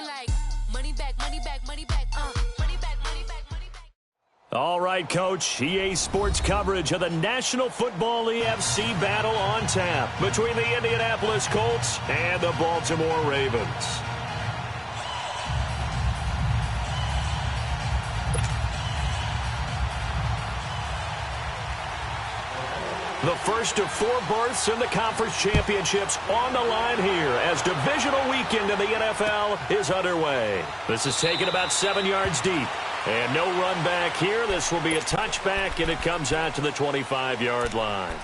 like money back, money back, money back, money back, money back, money back. All right, Coach. EA Sports coverage of the National Football EFC battle on tap between the Indianapolis Colts and the Baltimore Ravens. The first of 4 berths in the conference championships on the line here as divisional weekend in the NFL is underway. This is taken about 7 yards deep. And no run back here. This will be a touchback, and it comes out to the 25-yard line.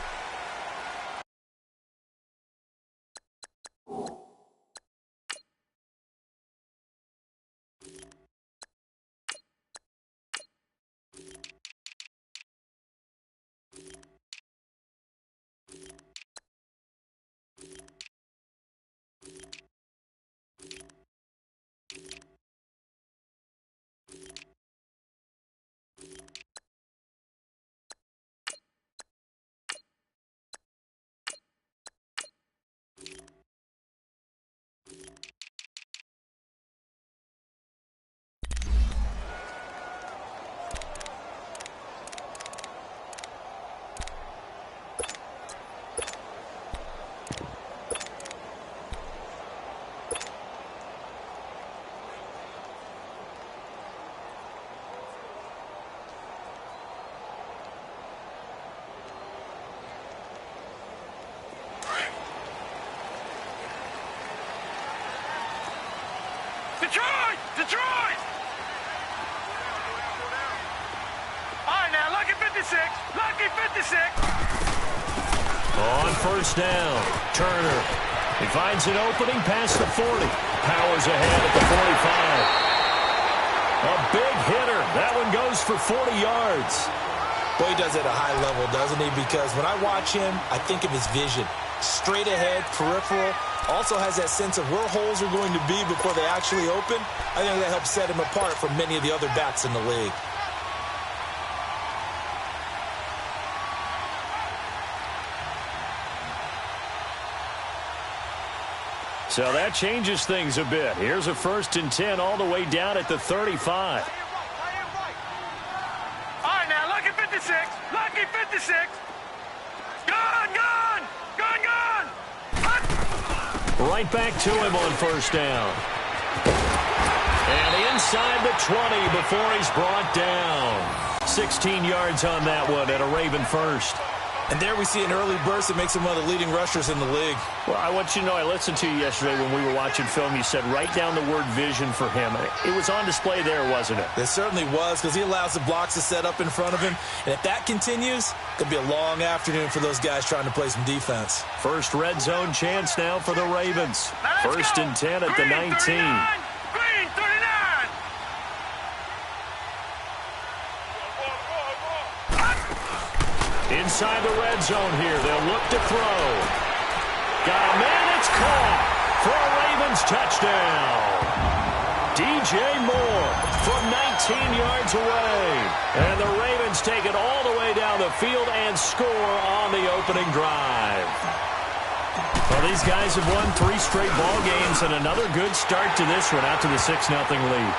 Detroit! Detroit! All right, now, lucky 56. Lucky 56. On first down, Turner. He finds an opening past the 40. Powers ahead at the 45. A big hitter. That one goes for 40 yards. Boy, he does it at a high level, doesn't he? Because when I watch him, I think of his vision. Straight ahead, peripheral. Also has that sense of where holes are going to be before they actually open. I think that helps set him apart from many of the other backs in the league. So that changes things a bit. Here's a 1st and 10 all the way down at the 35. All right, now, lucky 56. Lucky 56. Gun, gun! Gun, gun! Right back to him on first down. And inside the 20 before he's brought down. 16 yards on that one and a Raven first. And there we see an early burst that makes him one of the leading rushers in the league. Well, I want you to know, I listened to you yesterday when we were watching film. You said write down the word vision for him. It was on display there, wasn't it? It certainly was, because he allows the blocks to set up in front of him. And if that continues, it'll be a long afternoon for those guys trying to play some defense. First red zone chance now for the Ravens. First and 10 at the 19. Green 39. Inside the red zone here. They'll look to throw. Got a man. It's caught for a Ravens touchdown. DJ Moore from 19 yards away. And the Ravens take it all the way down the field and score on the opening drive. Well, these guys have won 3 straight ball games and another good start to this one out to the 6-0 lead.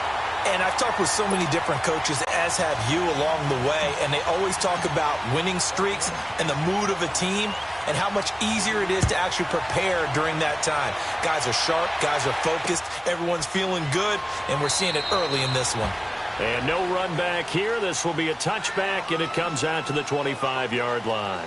And I've talked with so many different coaches, as have you, along the way, and they always talk about winning streaks and the mood of a team and how much easier it is to actually prepare during that time. Guys are sharp, guys are focused, everyone's feeling good, and we're seeing it early in this one. And no run back here. This will be a touchback, and it comes out to the 25-yard line.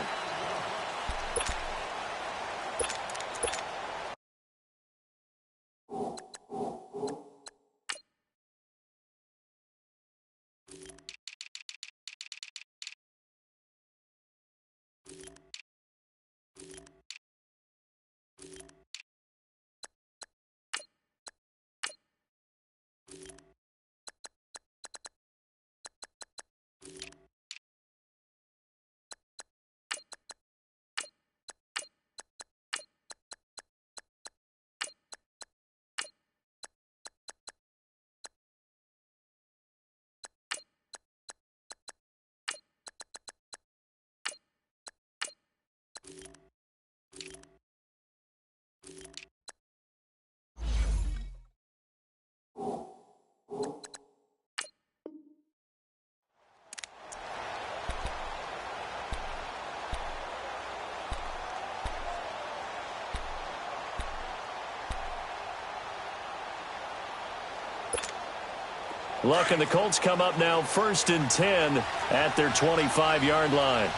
Look, and the Colts come up now 1st and 10 at their 25-yard line.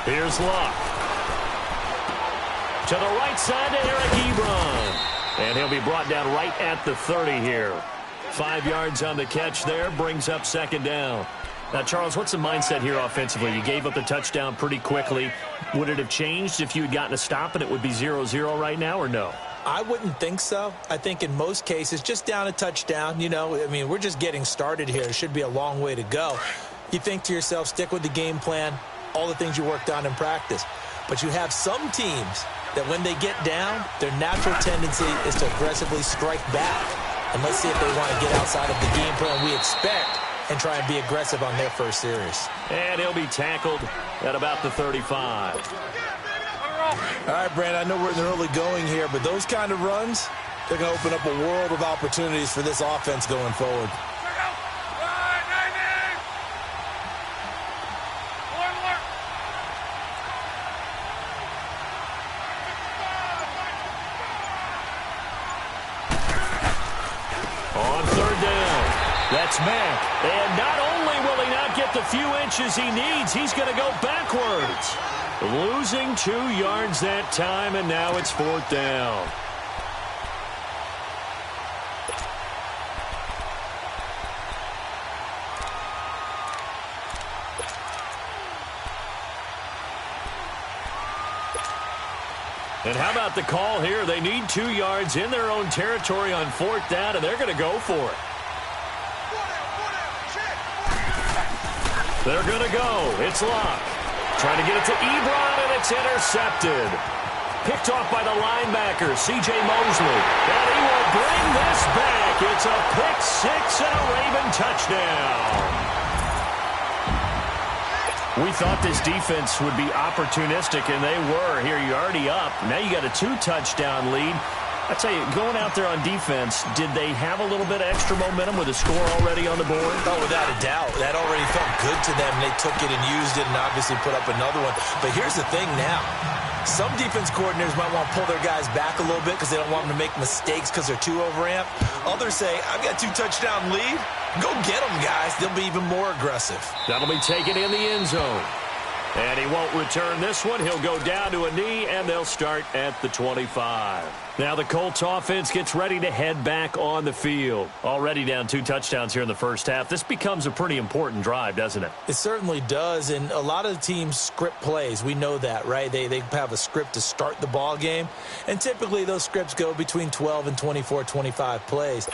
Here's Luck. To the right side to Eric Ebron. And he'll be brought down right at the 30 here. 5 yards on the catch there, brings up 2nd down. Now, Charles, what's the mindset here offensively? You gave up the touchdown pretty quickly. Would it have changed if you had gotten a stop and it would be 0-0 right now, or no? I wouldn't think so. I think in most cases, just down a touchdown, you know, I mean, we're just getting started here. It should be a long way to go. You think to yourself, stick with the game plan, all the things you worked on in practice. But you have some teams that when they get down, their natural tendency is to aggressively strike back. And let's see if they want to get outside of the game plan we expect and try and be aggressive on their first series. And he'll be tackled at about the 35. All right, Brandon, I know we're in the early going here, but those kind of runs, they're going to open up a world of opportunities for this offense going forward. On 3rd down, that's Mack. And not only will he not get the few inches he needs, he's going to go backwards. Losing 2 yards that time, and now it's 4th down. And how about the call here? They need 2 yards in their own territory on 4th down, and they're going to go for it. They're going to go. It's Luck. Trying to get it to Ebron, and it's intercepted. Picked off by the linebacker, C.J. Mosley. And he will bring this back. It's a pick 6 and a Raven touchdown. We thought this defense would be opportunistic, and they were. Here, you're already up. Now you got a 2-touchdown lead. I tell you, going out there on defense, did they have a little bit of extra momentum with a score already on the board? Oh, without a doubt. That already felt good to them. They took it and used it and obviously put up another one. But here's the thing now. Some defense coordinators might want to pull their guys back a little bit because they don't want them to make mistakes because they're too overamped. Others say, I've got a 2-touchdown lead. Go get them, guys. They'll be even more aggressive. That'll be taken in the end zone. And he won't return this one. He'll go down to a knee, and they'll start at the 25. Now the Colts offense gets ready to head back on the field. Already down 2 touchdowns here in the first half. This becomes a pretty important drive, doesn't it? It certainly does, and a lot of the teams script plays. We know that, right? They have a script to start the ball game, and typically those scripts go between 12 and 24, 25 plays.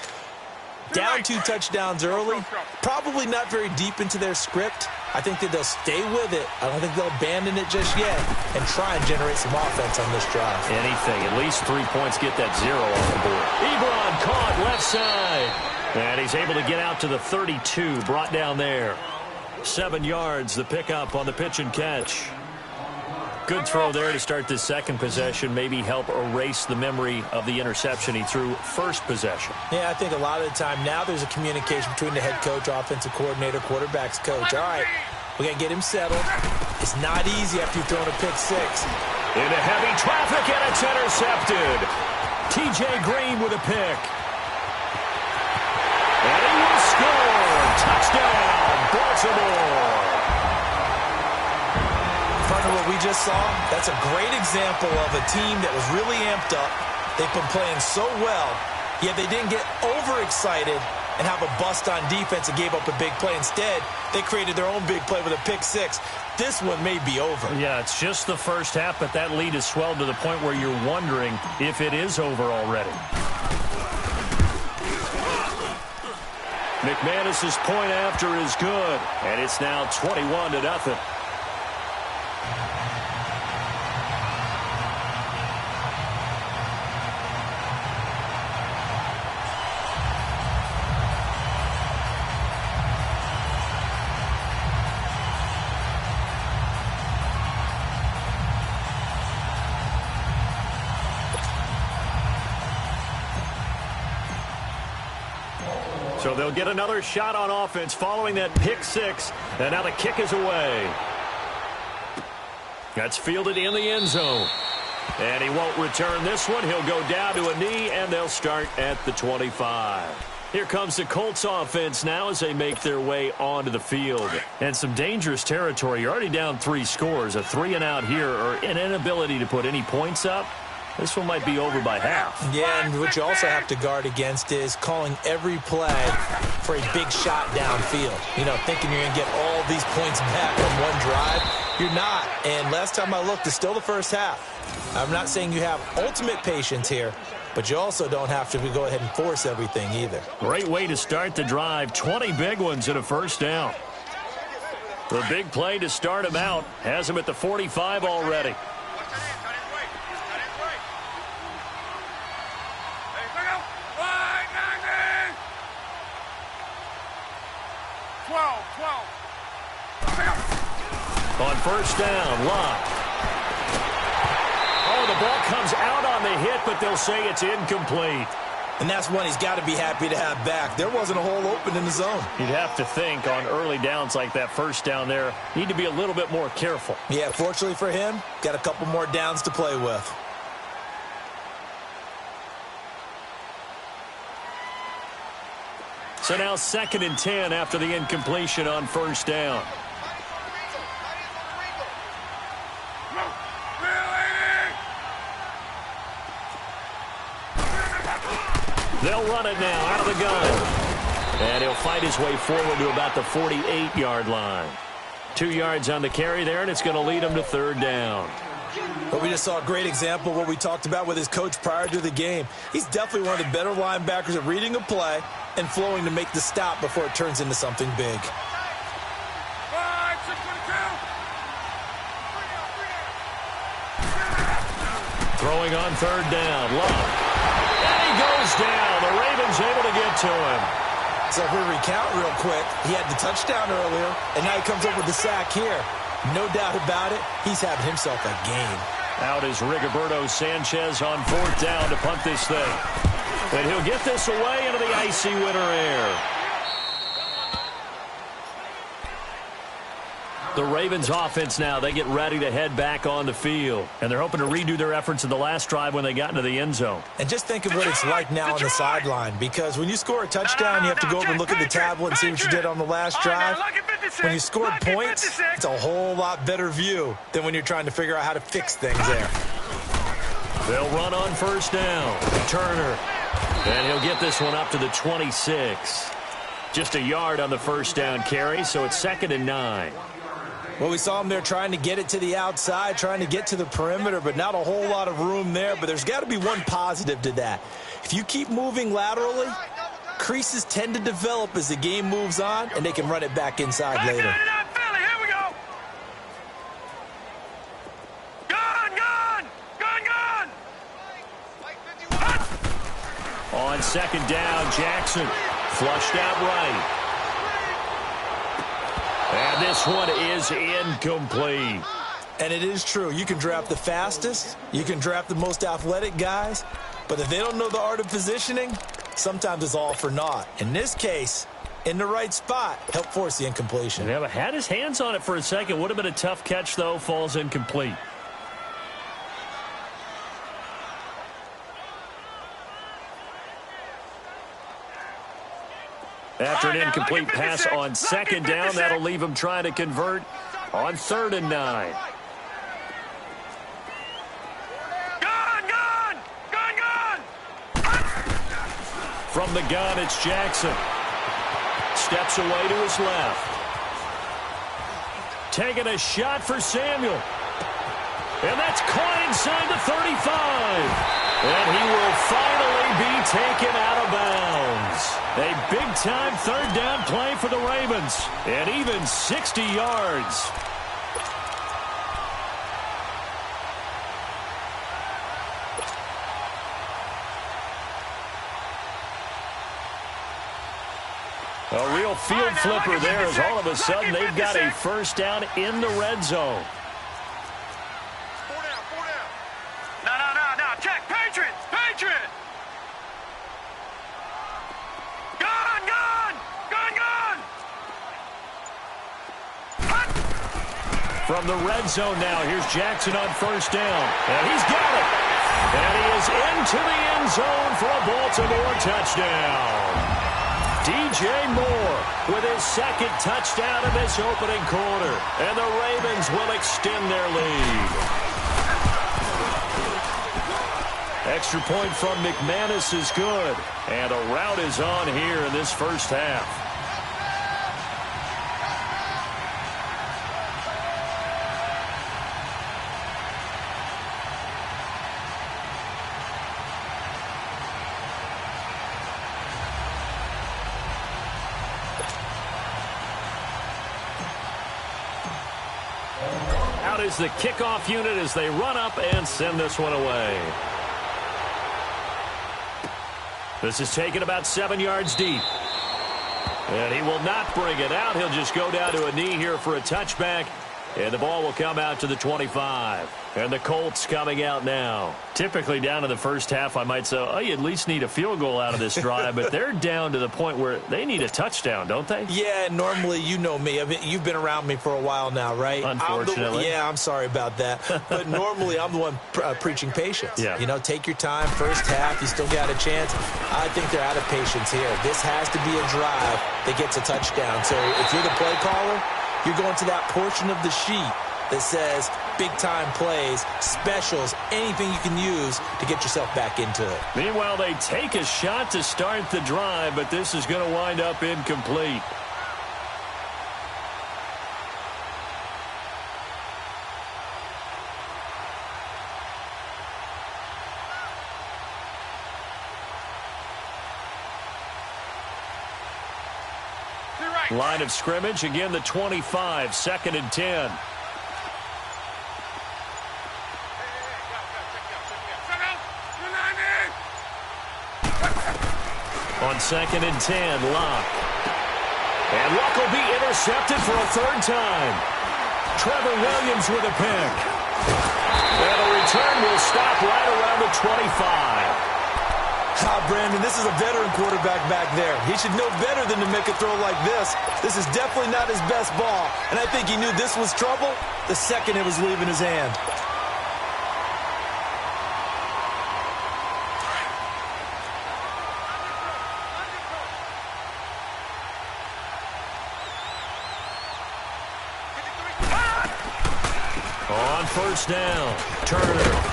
Down 2 touchdowns early, probably not very deep into their script. I think that they'll stay with it. I don't think they'll abandon it just yet and try and generate some offense on this drive. Anything, at least 3 points, get that 0 off the board. Ebron caught left side. And he's able to get out to the 32, brought down there. 7 yards, the pickup on the pitch and catch. Good throw there to start this second possession, maybe help erase the memory of the interception he threw first possession. Yeah, I think a lot of the time now there's a communication between the head coach, offensive coordinator, quarterback's coach. All right, we got to get him settled. It's not easy after you've thrown a pick 6. Into heavy traffic, and it's intercepted. T.J. Green with a pick. And he will score. Touchdown, Baltimore. What we just saw, that's a great example of a team that was really amped up. They've been playing so well, yet they didn't get overexcited and have a bust on defense and gave up a big play. Instead, they created their own big play with a pick 6. This one may be over. Yeah, it's just the first half, but that lead has swelled to the point where you're wondering if it is over already. McManus's point after is good, and it's now 21-0. So they'll get another shot on offense following that pick 6. And now the kick is away. That's fielded in the end zone. And he won't return this one. He'll go down to a knee, and they'll start at the 25. Here comes the Colts offense now as they make their way onto the field. And some dangerous territory. You're already down 3 scores. A 3-and-out here or an inability to put any points up. This one might be over by half. Yeah, and what you also have to guard against is calling every play for a big shot downfield. You know, thinking you're going to get all these points back on one drive. You're not. And last time I looked, it's still the first half. I'm not saying you have ultimate patience here, but you also don't have to go ahead and force everything either. Great way to start the drive. 20 big ones and a first down. The big play to start him out has him at the 45 already. On first down, Locke. Oh, the ball comes out on the hit, but they'll say it's incomplete. And that's one he's got to be happy to have back. There wasn't a hole open in the zone. You'd have to think on early downs like that first down there, need to be a little bit more careful. Yeah, fortunately for him, got a couple more downs to play with. So now 2nd and 10 after the incompletion on first down. They'll run it now out of the gun. And he'll fight his way forward to about the 48-yard line. 2 yards on the carry there, and it's going to lead him to 3rd down. But we just saw a great example of what we talked about with his coach prior to the game. He's definitely one of the better linebackers at reading a play and flowing to make the stop before it turns into something big. Throwing on 3rd down, Love. And he goes down. The Ravens able to get to him. So if we recount real quick, he had the touchdown earlier, and now he comes up with the sack here. No doubt about it, he's having himself a game. Out is Rigoberto Sanchez on 4th down to punt this thing. And he'll get this away into the icy winter air. The Ravens offense now, they get ready to head back on the field. And they're hoping to redo their efforts in the last drive when they got into the end zone. And just think of what it's like now on the sideline. Because when you score a touchdown, you have to go over and look at the tablet and see what you did on the last drive. When you scored points, it's a whole lot better view than when you're trying to figure out how to fix things there. They'll run on first down. Turner. And he'll get this one up to the 26. Just a yard on the first down carry, so it's 2nd and 9. Well, we saw him there trying to get it to the outside, trying to get to the perimeter, but not a whole lot of room there. But there's got to be one positive to that. If you keep moving laterally, creases tend to develop as the game moves on, and they can run it back inside later. On 2nd down, Jackson flushed out right. And this one is incomplete. And it is true. You can draft the fastest. You can draft the most athletic guys. But if they don't know the art of positioning, sometimes it's all for naught. In this case, in the right spot, helped force the incompletion. Yeah, but had his hands on it for a second. Would have been a tough catch, though. Falls incomplete. After an incomplete pass on 2nd down, that'll leave him trying to convert on 3rd and 9. Gun! From the gun, it's Jackson. Steps away to his left. Taking a shot for Samuel. And that's caught inside the 35. And he will finally be taken out of bounds. A big-time 3rd down play for the Ravens. And even 60 yards. A real field flipper there as all of a sudden they've got a first down in the red zone. No. Check. Patriot. Gun. From the red zone now, here's Jackson on first down. And he's got it. And he is into the end zone for a Baltimore touchdown. DJ Moore with his second touchdown in this opening quarter. And the Ravens will extend their lead. Extra point from McManus is good. And a rout is on here in this first half. Out is the kickoff unit as they run up and send this one away. This is taken about 7 yards deep. And he will not bring it out. He'll just go down to a knee here for a touchback. And the ball will come out to the 25. And the Colts coming out now. Typically down in the first half, I might say, oh, you at least need a field goal out of this drive. But they're down to the point where they need a touchdown, don't they? Yeah, normally, you know me. I mean, you've been around me for a while now, right? Unfortunately. I'm sorry about that. But normally, I'm the one preaching patience. Yeah. You know, take your time. First half, you still got a chance. I think they're out of patience here. This has to be a drive that gets a touchdown. So if you're the play caller, you're going to that portion of the sheet that says big-time plays, specials, anything you can use to get yourself back into it. Meanwhile, they take a shot to start the drive, but this is going to wind up incomplete. Line of scrimmage, again the 25, 2nd and 10. On 2nd and 10, Locke. And Locke will be intercepted for a third time. Trevor Williams with a pick. And the return will stop right around the 25. Brandon, this is a veteran quarterback back there. He should know better than to make a throw like this. This is definitely not his best ball. And I think he knew this was trouble the second it was leaving his hand. On first down, Turner.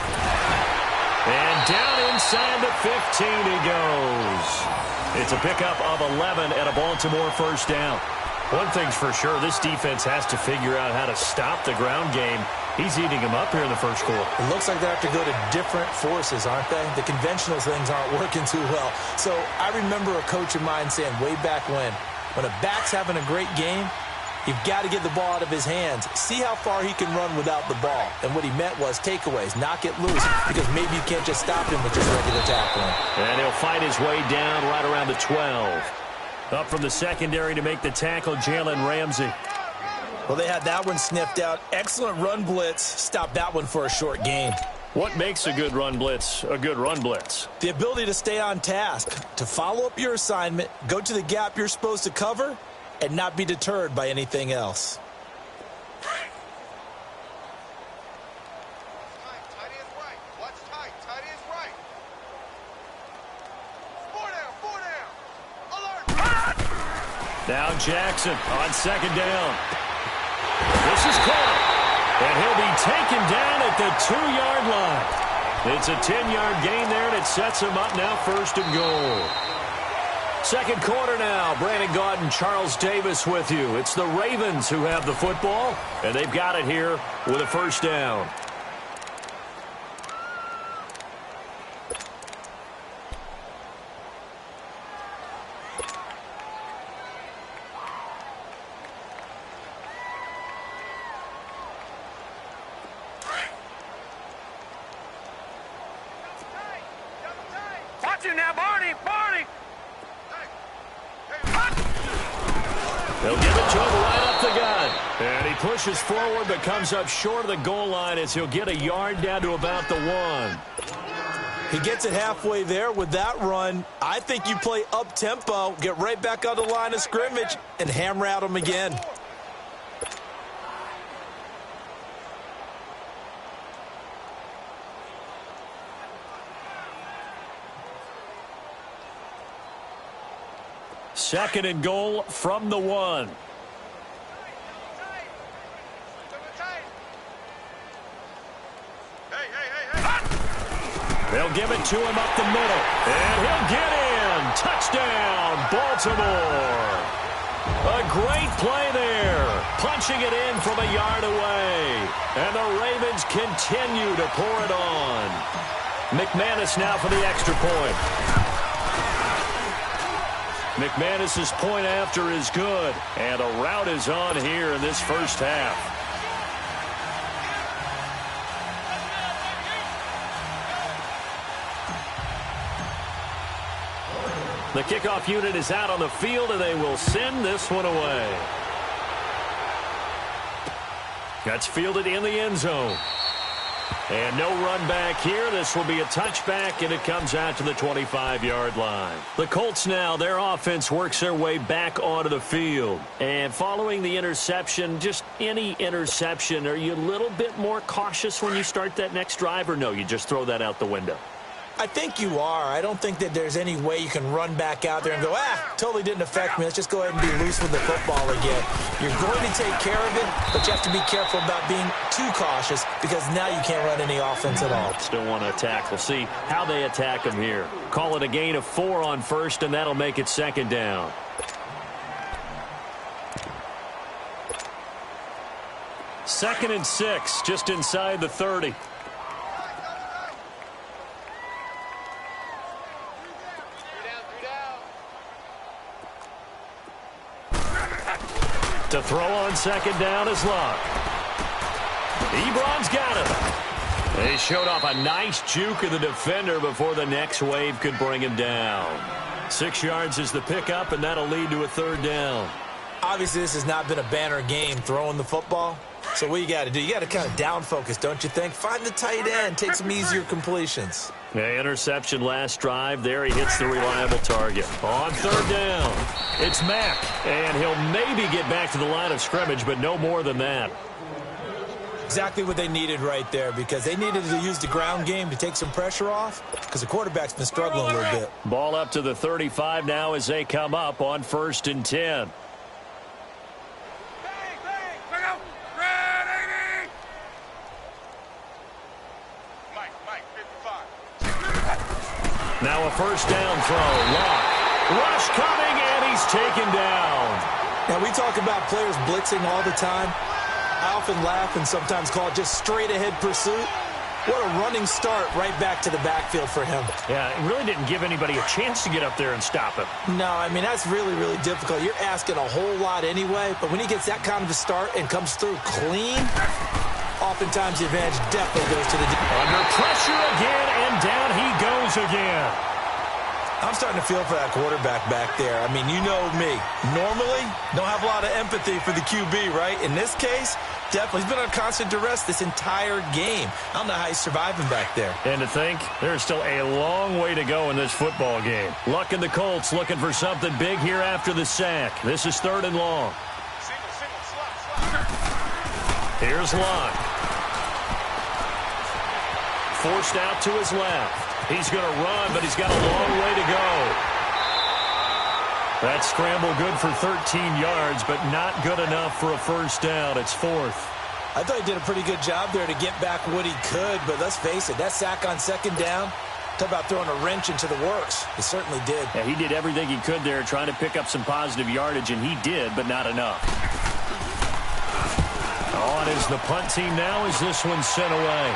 And down inside the 15 he goes. It's a pickup of 11 and a Baltimore first down. One thing's for sure, this defense has to figure out how to stop the ground game. He's eating them up here in the first quarter. It looks like they have to go to different forces, aren't they? The conventional things aren't working too well. So I remember a coach of mine saying way back when a back's having a great game, you've got to get the ball out of his hands. See how far he can run without the ball. And what he meant was takeaways, knock it loose, because maybe you can't just stop him with just regular tackling. And he'll fight his way down right around the 12. Up from the secondary to make the tackle, Jalen Ramsey. Well, they had that one sniffed out. Excellent run blitz. Stopped that one for a short gain. What makes a good run blitz a good run blitz? The ability to stay on task, to follow up your assignment, go to the gap you're supposed to cover, and not be deterred by anything else. Now Jackson on second down. This is caught. And he'll be taken down at the 2-yard line. It's a 10-yard gain there, and it sets him up now 1st and goal. Second quarter now. Brandon Gaudin, Charles Davis with you. It's the Ravens who have the football, and they've got it here with a first down. Watch it now, Barney! Barney! They'll give it to him right up the gut. And he pushes forward but comes up short of the goal line as he'll get a yard down to about the 1. He gets it halfway there with that run. I think you play up-tempo, get right back on the line of scrimmage, and hammer at him again. Second and goal from the 1. They'll give it to him up the middle. And he'll get in. Touchdown, Baltimore. A great play there. Punching it in from a yard away. And the Ravens continue to pour it on. McManus now for the extra point. McManus's point after is good. And a rout is on here in this first half. The kickoff unit is out on the field, and they will send this one away. That's fielded in the end zone. And no run back here. This will be a touchback, and it comes out to the 25-yard line. The Colts now, their offense works their way back onto the field. And following the interception, just any interception, are you a little bit more cautious when you start that next drive, or no, you just throw that out the window? I think you are. I don't think that there's any way you can run back out there and go, totally didn't affect me. Let's just go ahead and be loose with the football again. You're going to take care of it, but you have to be careful about being too cautious because now you can't run any offense at all. Still want to attack. We'll see how they attack him here. Call it a gain of 4 on first, and that'll make it second down. Second and 6, just inside the 30. To throw on second down is Luck. Ebron's got him. They showed off a nice juke of the defender before the next wave could bring him down. 6 yards is the pickup, and that'll lead to a third down. Obviously, this has not been a banner game throwing the football. So what you got to do, you got to kind of down focus, don't you think? Find the tight end, take some easier completions. Yeah, interception last drive. There he hits the reliable target. On third down, it's Mack. And he'll maybe get back to the line of scrimmage, but no more than that. Exactly what they needed right there because they needed to use the ground game to take some pressure off because the quarterback's been struggling a little bit. Ball up to the 35 now as they come up on 1st and 10. Now a first down throw. Luck. Rush coming, and he's taken down. Now, we talk about players blitzing all the time. I often laugh and sometimes call it just straight-ahead pursuit. What a running start right back to the backfield for him. Yeah, it really didn't give anybody a chance to get up there and stop him. No, I mean, that's really, really difficult. You're asking a whole lot anyway, but when he gets that kind of a start and comes through clean, oftentimes the advantage definitely goes to the under pressure again, and down he goes again. I'm starting to feel for that quarterback back there. I mean, you know me. Normally, don't have a lot of empathy for the QB, right? In this case, definitely. He's been on constant duress this entire game. I don't know how he's surviving back there. And to think, there's still a long way to go in this football game. Luck and the Colts looking for something big here after the sack. This is 3rd and long. Here's Luck. Forced out to his left. He's going to run, but he's got a long way to go. That scramble good for 13 yards, but not good enough for a first down. It's 4th. I thought he did a pretty good job there to get back what he could, but let's face it, that sack on second down, talk about throwing a wrench into the works. He certainly did. Yeah, he did everything he could there trying to pick up some positive yardage, and he did, but not enough. On is the punt team now as this one's sent away.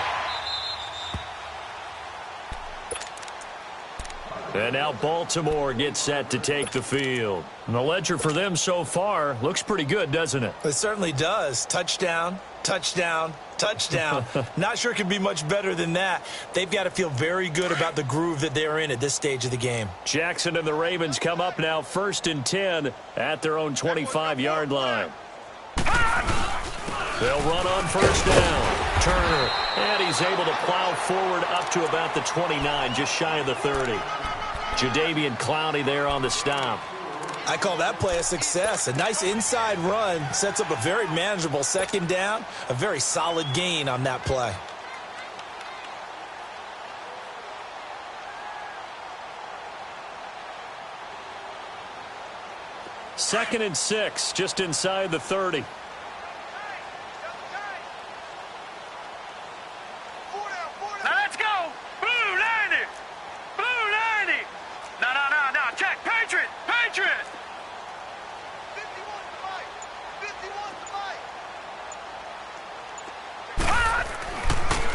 And now Baltimore gets set to take the field. And the ledger for them so far looks pretty good, doesn't it? It certainly does. Touchdown, touchdown, touchdown. Not sure it could be much better than that. They've got to feel very good about the groove that they're in at this stage of the game. Jackson and the Ravens come up now 1st and 10 at their own 25-yard line. They'll run on first down. Turner, and he's able to plow forward up to about the 29, just shy of the 30. Jadeveon Clowney there on the stop. I call that play a success. A nice inside run sets up a very manageable second down, a very solid gain on that play. 2nd and 6, just inside the 30. Now let's go. Blue 90. Blue 90. No. Check. Patriot. Patriot. 51's the mic. 51's the mic.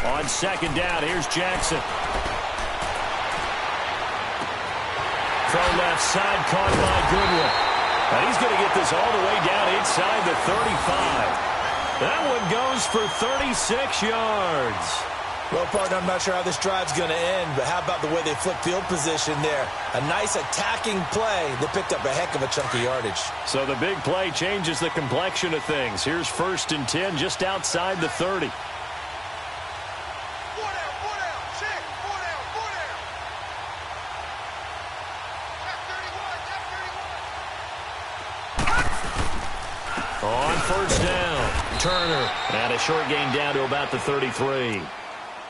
On 2nd down, here's Jackson. Throw left side, caught by Goodwin. And he's going to get this all the way down inside the 35. That one goes for 36 yards. Well, partner, I'm not sure how this drive's going to end, but how about the way they flipped field position there? A nice attacking play that picked up a heck of a chunk of yardage. So the big play changes the complexion of things. Here's 1st and 10 just outside the 30. On 1st down, Turner. And a short gain down to about the 33.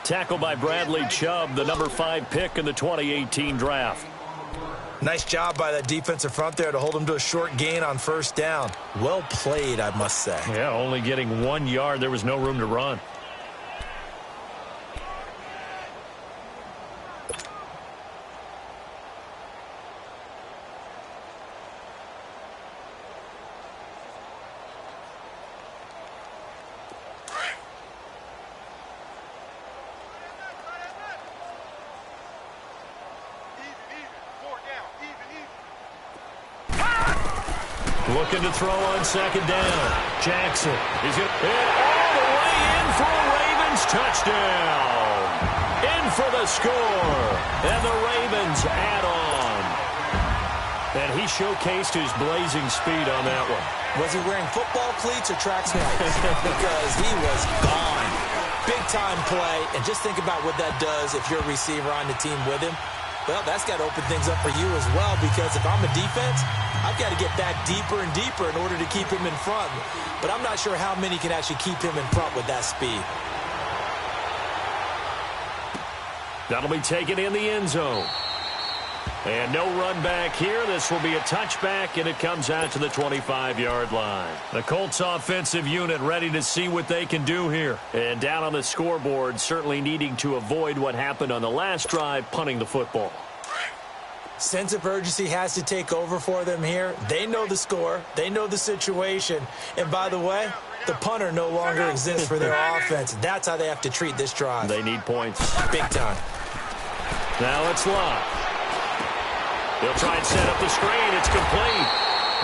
Tackled by Bradley Chubb, the number 5 pick in the 2018 draft. Nice job by that defensive front there to hold him to a short gain on 1st down. Well played, I must say. Yeah, only getting 1 yard. There was no room to run. Looking to throw on 2nd down. Jackson. He's going to hit all the way in for a Ravens touchdown. In for the score. And the Ravens add on. And he showcased his blazing speed on that one. Was he wearing football cleats or track spikes? Because he was gone. Big-time play. And just think about what that does if you're a receiver on the team with him. Well, that's got to open things up for you as well, because if I'm a defense, I've got to get back deeper and deeper in order to keep him in front. But I'm not sure how many can actually keep him in front with that speed. That'll be taken in the end zone. And no run back here. This will be a touchback, and it comes out to the 25-yard line. The Colts offensive unit ready to see what they can do here. And down on the scoreboard, certainly needing to avoid what happened on the last drive, punting the football. Sense of urgency has to take over for them here. They know the score. They know the situation. And by the way, the punter no longer exists for their offense. That's how they have to treat this drive. They need points. Big time. Now it's Locke. He'll try and set up the screen. It's complete.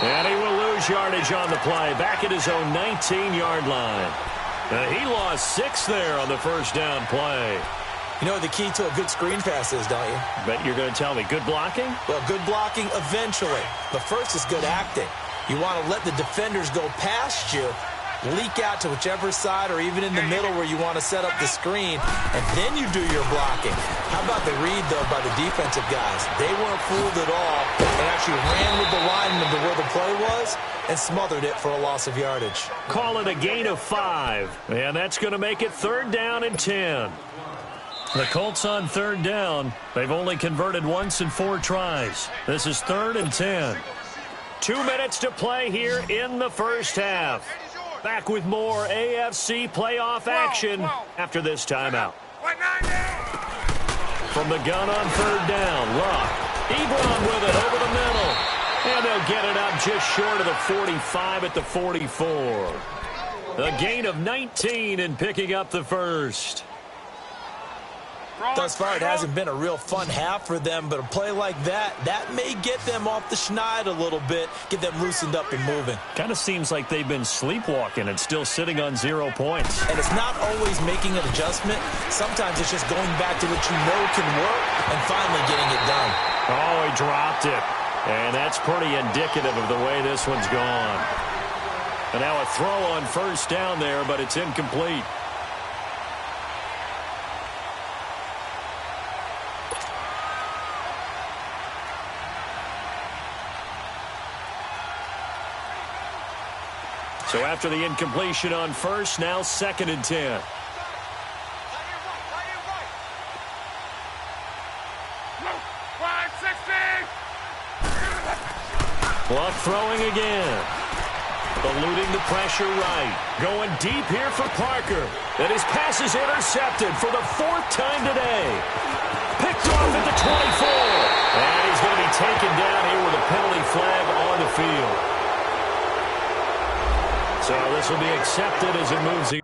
And he will lose yardage on the play. Back at his own 19-yard line. He lost 6 there on the 1st down play. You know what the key to a good screen pass is, don't you? Bet you're going to tell me. Good blocking? Well, good blocking eventually. But first is good acting. You want to let the defenders go past you, leak out to whichever side or even in the middle where you want to set up the screen, and then you do your blocking. How about the read, though, by the defensive guys? They weren't fooled at all and actually ran with the lineman to where the play was and smothered it for a loss of yardage. Call it a gain of 5, and that's going to make it 3rd down and 10. The Colts on 3rd down. They've only converted once in 4 tries. This is 3rd and 10. 2 minutes to play here in the 1st half. Back with more AFC playoff action after this timeout. From the gun on 3rd down, Locke. Ebron with it over the middle. And they'll get it up just short of the 45 at the 44. A gain of 19 and picking up the 1st. Thus far, it hasn't been a real fun half for them, but a play like that may get them off the schneid a little bit, get them loosened up and moving. Kind of seems like they've been sleepwalking and still sitting on 0 points. And it's not always making an adjustment. Sometimes it's just going back to what you know can work and finally getting it done. Oh, he dropped it. And that's pretty indicative of the way this one's gone. And now a throw on 1st down there, but it's incomplete. So after the incompletion on 1st, now 2nd and 10. Luck throwing again. Eluding the pressure right. Going deep here for Parker. And his pass is intercepted for the 4th time today. Picked off at the 24. And he's going to be taken down here with a penalty flag on the field. So this will be accepted as it moves here.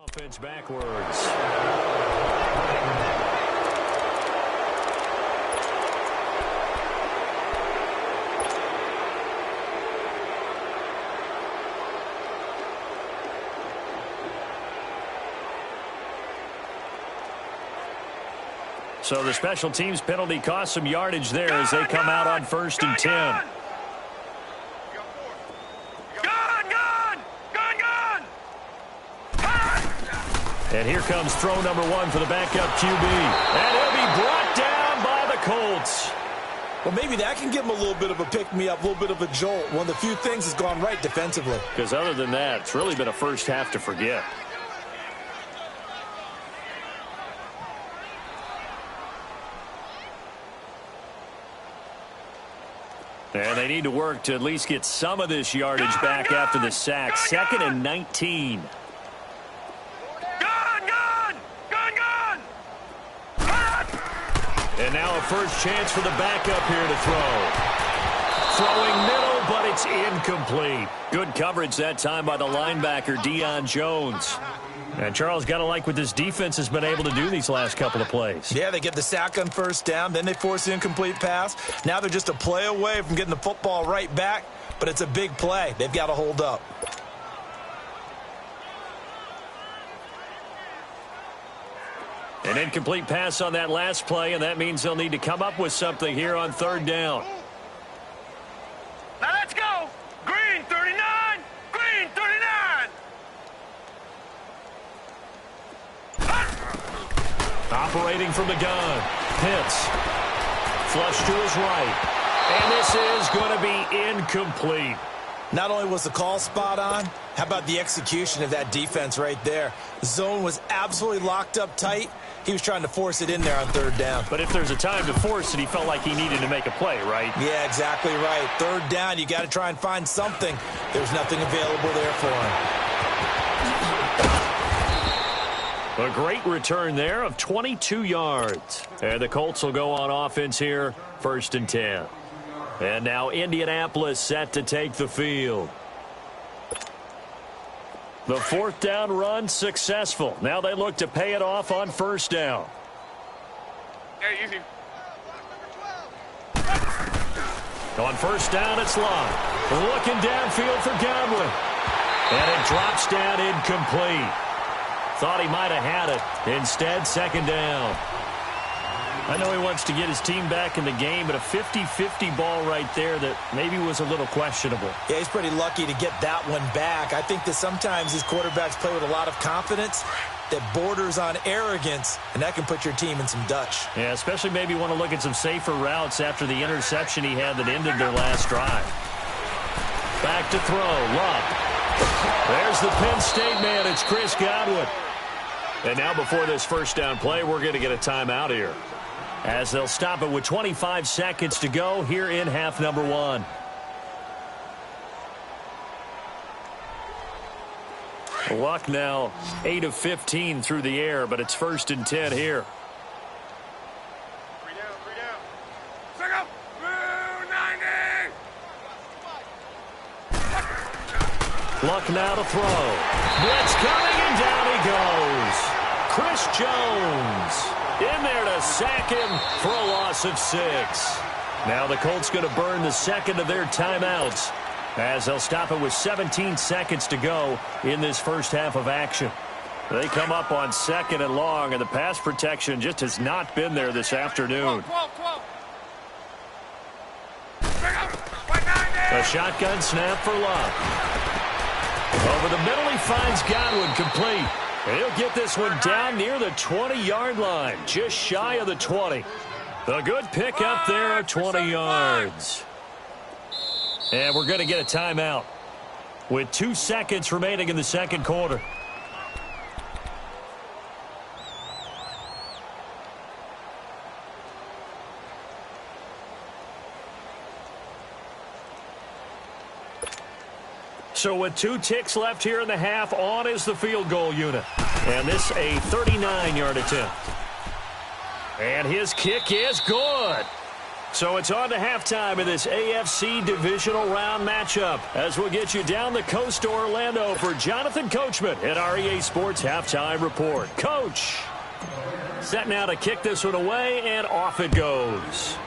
Offense backwards. So the special teams penalty cost some yardage there as they come out on 1st and 10. And here comes throw number 1 for the backup QB. And he'll be brought down by the Colts. Well, maybe that can give him a little bit of a pick-me-up, a little bit of a jolt. One of the few things has gone right defensively. Because other than that, it's really been a first half to forget. And they need to work to at least get some of this yardage back after the sack. 2nd and 19. And now a first chance for the backup here to throw. Throwing middle, but it's incomplete. Good coverage that time by the linebacker, Deion Jones. And Charles, got to like what this defense has been able to do these last couple of plays. Yeah, they get the sack on 1st down, then they force the incomplete pass. Now they're just a play away from getting the football right back, but it's a big play. They've got to hold up. An incomplete pass on that last play, and that means they'll need to come up with something here on 3rd down. Now let's go. Green 39. Green 39. Operating from the gun. Pitts. Flush to his right. And this is going to be incomplete. Not only was the call spot on, how about the execution of that defense right there? The zone was absolutely locked up tight. He was trying to force it in there on 3rd down. But if there's a time to force it, he felt like he needed to make a play, right? Yeah, exactly right. 3rd down, you got to try and find something. There's nothing available there for him. A great return there of 22 yards. And the Colts will go on offense here, 1st and 10. And now Indianapolis set to take the field. The 4th down run successful. Now they look to pay it off on 1st down. Hey, easy. On 1st down, it's Love. Looking downfield for Godwin. And it drops down incomplete. Thought he might have had it. Instead, 2nd down. I know he wants to get his team back in the game, but a 50-50 ball right there that maybe was a little questionable. Yeah, he's pretty lucky to get that one back. I think that sometimes these quarterbacks play with a lot of confidence that borders on arrogance, and that can put your team in some Dutch. Yeah, especially maybe want to look at some safer routes after the interception he had that ended their last drive. Back to throw, Love. There's the Penn State man. It's Chris Godwin. And now before this 1st down play, we're going to get a timeout here, as they'll stop it with 25 seconds to go here in half number 1. Luck now 8 of 15 through the air, but it's 1st and 10 here. 3 down, 3 down. Pick up. 90. Luck now to throw. Blitz coming, and down he goes. Chris Jones in there to sack him for a loss of 6. Now the Colts going to burn the 2nd of their timeouts, as they'll stop it with 17 seconds to go in this 1st half of action. They come up on 2nd and long, and the pass protection just has not been there this afternoon. 12, 12, 12. A shotgun snap for Love. Over the middle, he finds Godwin complete. And he'll get this one down near the 20-yard line, just shy of the 20. A good pick up there, 20 yards. And we're going to get a timeout with 2 seconds remaining in the second quarter. So with 2 ticks left here in the half, on is the field goal unit. And this a 39-yard attempt. And his kick is good. So it's on to halftime in this AFC divisional round matchup as we'll get you down the coast to Orlando for Jonathan Coachman at our EA Sports Halftime Report. Coach, set now to kick this one away, and off it goes.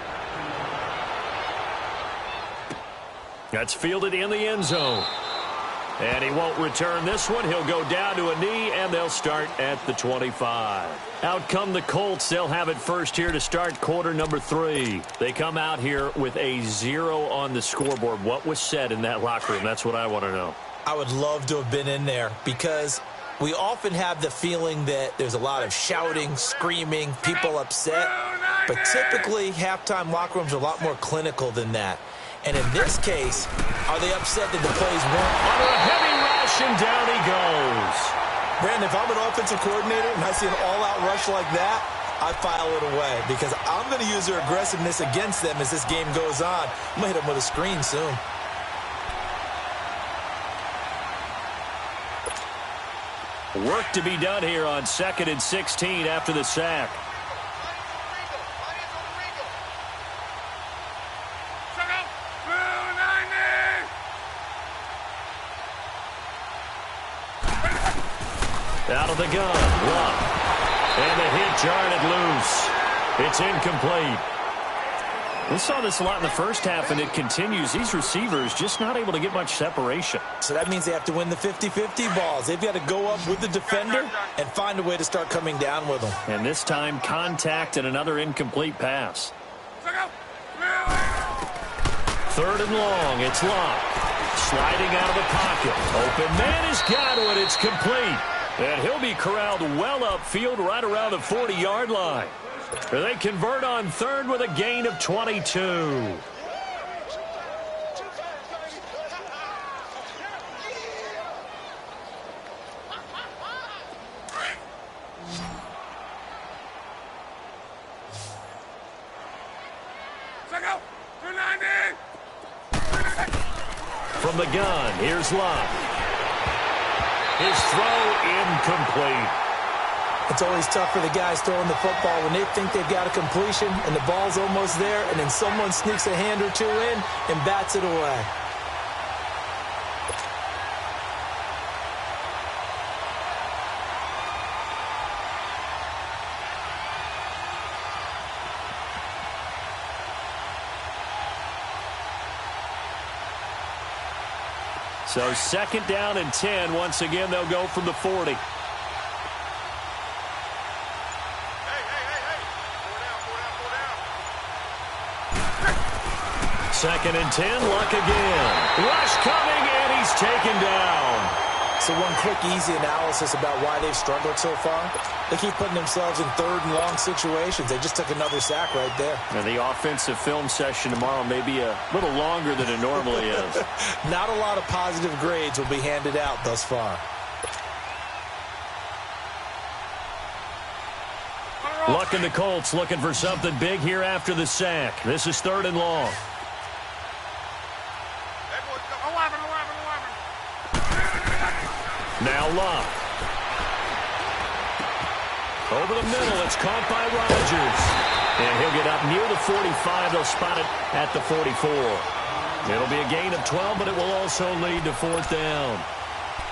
That's fielded in the end zone. And he won't return this one. He'll go down to a knee, and they'll start at the 25. Out come the Colts. They'll have it first here to start quarter number 3. They come out here with a 0 on the scoreboard. What was said in that locker room? That's what I want to know. I would love to have been in there because we often have the feeling that there's a lot of shouting, screaming, people upset. But typically, halftime locker rooms are a lot more clinical than that. And in this case, are they upset that the plays weren't? Under a heavy rush, and down he goes. Brandon, if I'm an offensive coordinator and I see an all-out rush like that, I file it away because I'm going to use their aggressiveness against them as this game goes on. I'm going to hit them with a screen soon. Work to be done here on 2nd and 16 after the sack. Out of the gun, Love. And the hit jarred it loose. It's incomplete. We saw this a lot in the first half, and it continues. These receivers just not able to get much separation. So that means they have to win the 50-50 balls. They've got to go up with the defender and find a way to start coming down with them. And this time, contact and another incomplete pass. 3rd and long, it's Love. Sliding out of the pocket. Open man is Godwin. It's complete. And he'll be corralled well upfield right around the 40-yard line. They convert on 3rd with a gain of 22. From the gun, here's Love. His throw incomplete. It's always tough for the guys throwing the football when they think they've got a completion and the ball's almost there, and then someone sneaks a hand or two in and bats it away. So 2nd down and 10. Once again, they'll go from the 40. Second and 10, Luck again. Rush coming, and he's taken down. So one quick, easy analysis about why they've struggled so far. They keep putting themselves in 3rd and long situations. They just took another sack right there. And the offensive film session tomorrow may be a little longer than it normally is. Not a lot of positive grades will be handed out thus far. Luck and the Colts looking for something big here after the sack. This is 3rd and long. Now Love. Over the middle, it's caught by Rodgers. And he'll get up near the 45. They'll spot it at the 44. It'll be a gain of 12, but it will also lead to 4th down.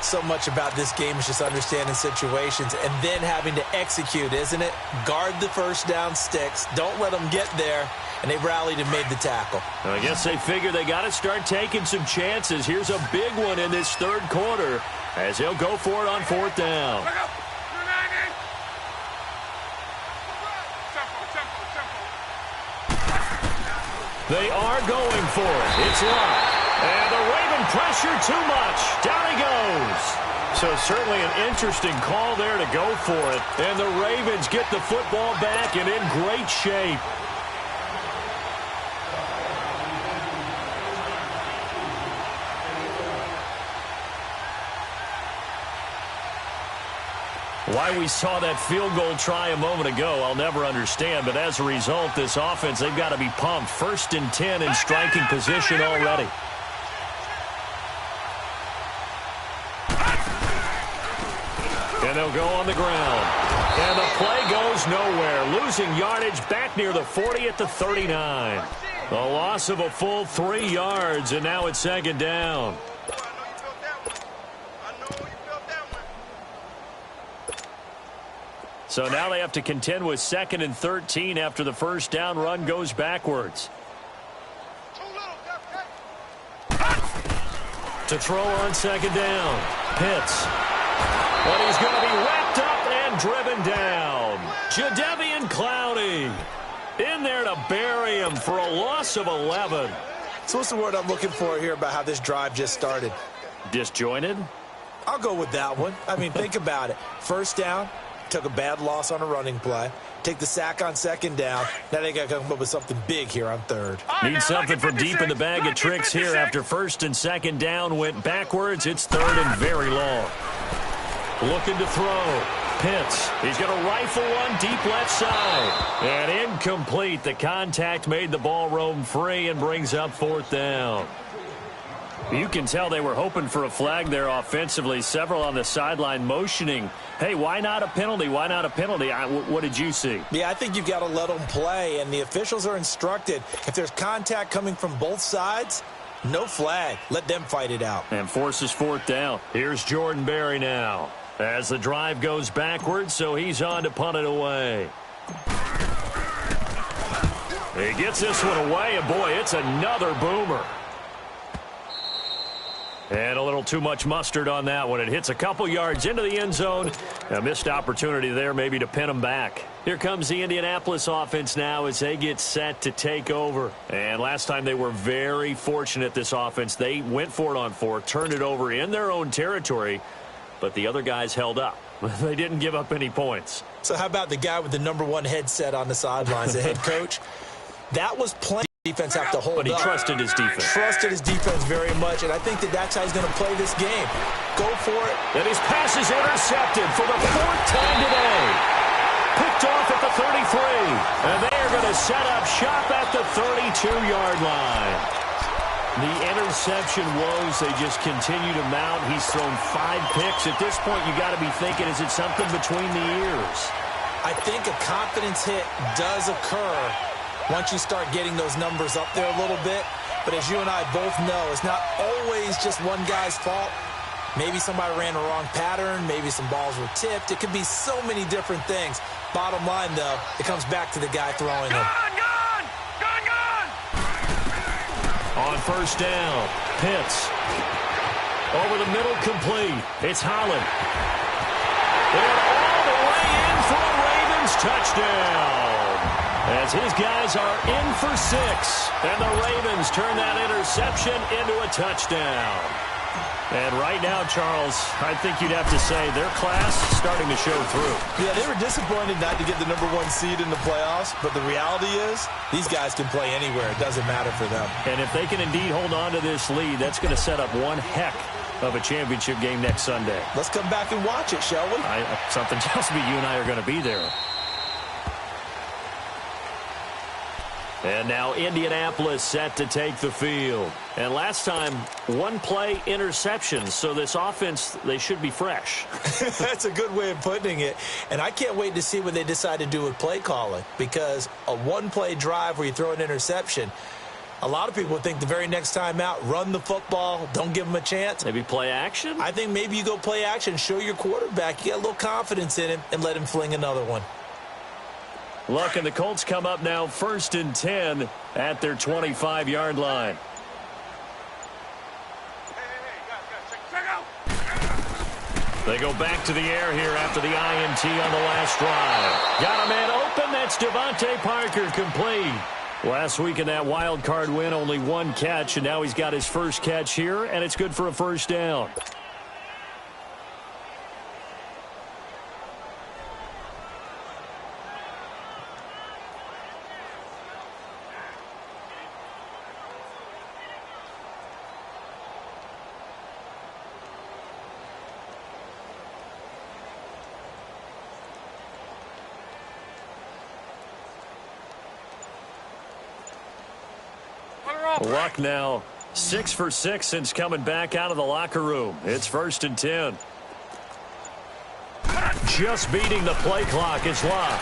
So much about this game is just understanding situations and then having to execute, isn't it? Guard the first down sticks. Don't let them get there. And they rallied and made the tackle. I guess they figure they got to start taking some chances. Here's a big one in this 3rd quarter as he'll go for it on 4th down. They are going for it. It's Love. pressure too much. Down he goes. So certainly an interesting call there to go for it. And the Ravens get the football back and in great shape. Why we saw that field goal try a moment ago, I'll never understand. But as a result, this offense, they've got to be pumped. 1st and 10 in striking position already. And they'll go on the ground. And the play goes nowhere. Losing yardage back near the 40 at the 39. A loss of a full 3 yards, and now it's 2nd down. So now they have to contend with 2nd and 13 after the 1st down run goes backwards. To throw on 2nd down. Pitts. But he's going to be wrapped up and driven down. Jadeveon Clowney in there to bury him for a loss of 11. So what's the word I'm looking for here about how this drive just started? Disjointed? I'll go with that one. I mean, think about it. 1st down. Took a bad loss on a running play. Take the sack on 2nd down. Now they got to come up with something big here on 3rd. Need something from deep in the bag of tricks here after 1st and 2nd down went backwards. It's 3rd and very long. Looking to throw. Pitts. He's going to rifle one deep left side. And incomplete. The contact made the ball roam free and brings up 4th down. You can tell they were hoping for a flag there offensively. Several on the sideline motioning, hey, why not a penalty? Why not a penalty? What did you see? Yeah, I think you've got to let them play, and the officials are instructed. If there's contact coming from both sides, no flag. Let them fight it out. And forces 4th down. Here's Jordan Berry now as the drive goes backwards, so he's on to punt it away. He gets this one away, and boy, it's another boomer. And a little too much mustard on that one. It hits a couple yards into the end zone. A missed opportunity there maybe to pin them back. Here comes the Indianapolis offense now as they get set to take over. And last time they were very fortunate, this offense. They went for it on 4th, turned it over in their own territory, but the other guys held up. They didn't give up any points. So how about the guy with the #1 headset on the sidelines, the head coach? That was plenty. Defense have to hold up. But he trusted his defense. Trusted his defense very much, and I think that's how he's going to play this game. Go for it. And his pass is intercepted for the 4th time today. Picked off at the 33. And they are going to set up shop at the 32-yard line. The interception woes, they just continue to mount. He's thrown 5 picks. At this point, you got to be thinking, is it something between the ears? I think a confidence hit does occur once you start getting those numbers up there a little bit. But as you and I both know, it's not always just one guy's fault. Maybe somebody ran the wrong pattern. Maybe some balls were tipped. It could be so many different things. Bottom line, though, it comes back to the guy throwing them. Gone! On 1st down, Pitts. Over the middle, complete. It's Holland. And all the way in for a Ravens touchdown. As his guys are in for 6. And the Ravens turn that interception into a touchdown. And right now, Charles, I think you'd have to say their class starting to show through. Yeah, they were disappointed not to get the #1 seed in the playoffs, but the reality is these guys can play anywhere. It doesn't matter for them. And if they can indeed hold on to this lead, that's going to set up one heck of a championship game next Sunday. Let's come back and watch it, shall we? Something tells me you and I are going to be there. And now Indianapolis set to take the field. And last time, 1-play interceptions. So this offense, they should be fresh. That's a good way of putting it. And I can't wait to see what they decide to do with play calling. Because a 1-play drive where you throw an interception, a lot of people think the very next time out, run the football, don't give them a chance. Maybe play action? I think maybe you go play action, show your quarterback you got a little confidence in him, and let him fling another one. Look, and the Colts come up now 1st and 10 at their 25-yard line. They go back to the air here after the INT on the last drive. Got a man open. That's Devontae Parker complete. Last week in that wild card win, only one catch, and now he's got his first catch here, and it's good for a first down. Luck now 6 for 6 since coming back out of the locker room. It's 1st and 10. Just beating the play clock is Luck.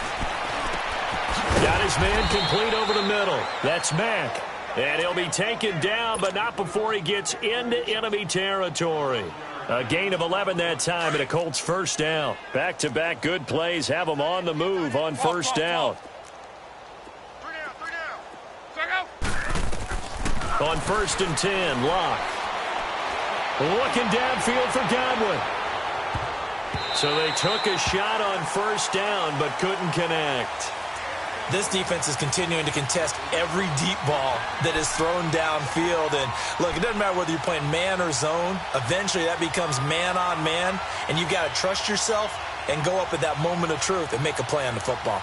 Got his man complete over the middle. That's Mack. And he'll be taken down, but not before he gets into enemy territory. A gain of 11 that time, and a Colts first down. Back-to-back good plays have them on the move on first down. On 1st and 10, Luck. Looking downfield for Godwin. So they took a shot on first down, but couldn't connect. This defense is continuing to contest every deep ball that is thrown downfield. And, look, it doesn't matter whether you're playing man or zone. Eventually, that becomes man on man, and you've got to trust yourself and go up at that moment of truth and make a play on the football.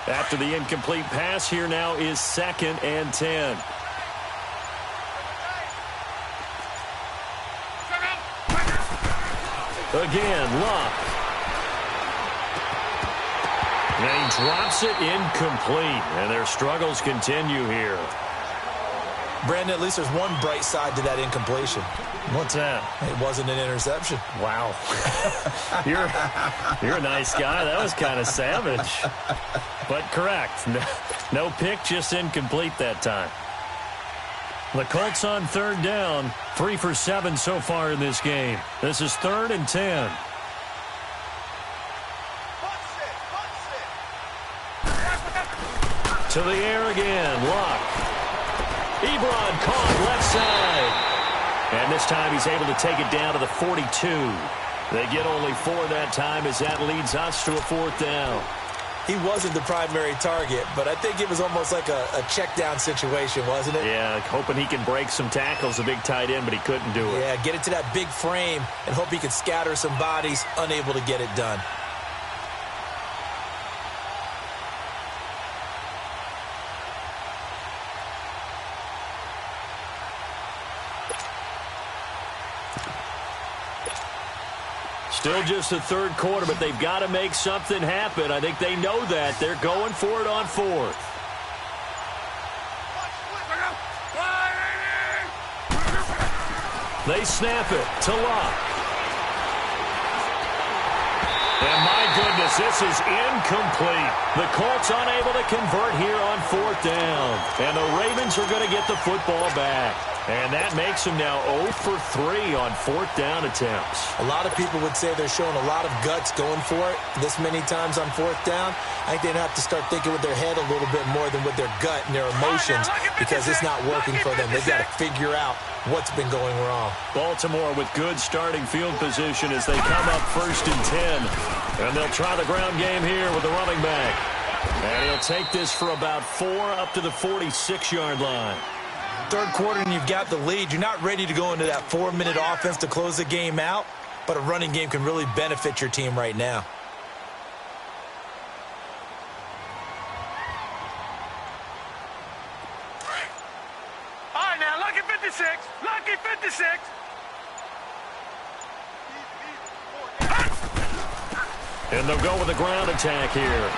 After the incomplete pass, here now is 2nd and 10. Again, Luck. And he drops it incomplete, and their struggles continue here. Brandon, at least there's one bright side to that incompletion. What's that? It wasn't an interception. Wow. You're a nice guy. That was kind of savage. But correct. No pick, just incomplete that time. The Colts on 3rd down. 3 for 7 so far in this game. This is 3rd and 10. To the air again. Luck. Ebron caught left side. And this time he's able to take it down to the 42. They get only 4 that time as that leads us to a 4th down. He wasn't the primary target, but I think it was almost like a check down situation, wasn't it? Yeah, hoping he can break some tackles, a big tight end, but he couldn't do it. Yeah, get it to that big frame and hope he could scatter some bodies, unable to get it done. Still just the 3rd quarter, but they've got to make something happen. I think they know that. They're going for it on 4th. They snap it to Luck. And my goodness, this is incomplete. The Colts unable to convert here on 4th down. And the Ravens are going to get the football back. And that makes them now 0 for 3 on 4th down attempts. A lot of people would say they're showing a lot of guts going for it this many times on 4th down. I think they'd have to start thinking with their head a little bit more than with their gut and their emotions because it's not working for them. They've got to figure out what's been going wrong. Baltimore with good starting field position as they come up 1st and 10. And they'll try the ground game here with the running back. And he'll take this for about 4 up to the 46-yard line. 3rd quarter and you've got the lead. You're not ready to go into that 4-minute offense to close the game out, but a running game can really benefit your team right now. All right, now, lucky 56. Lucky 56. And they'll go with the ground attack here.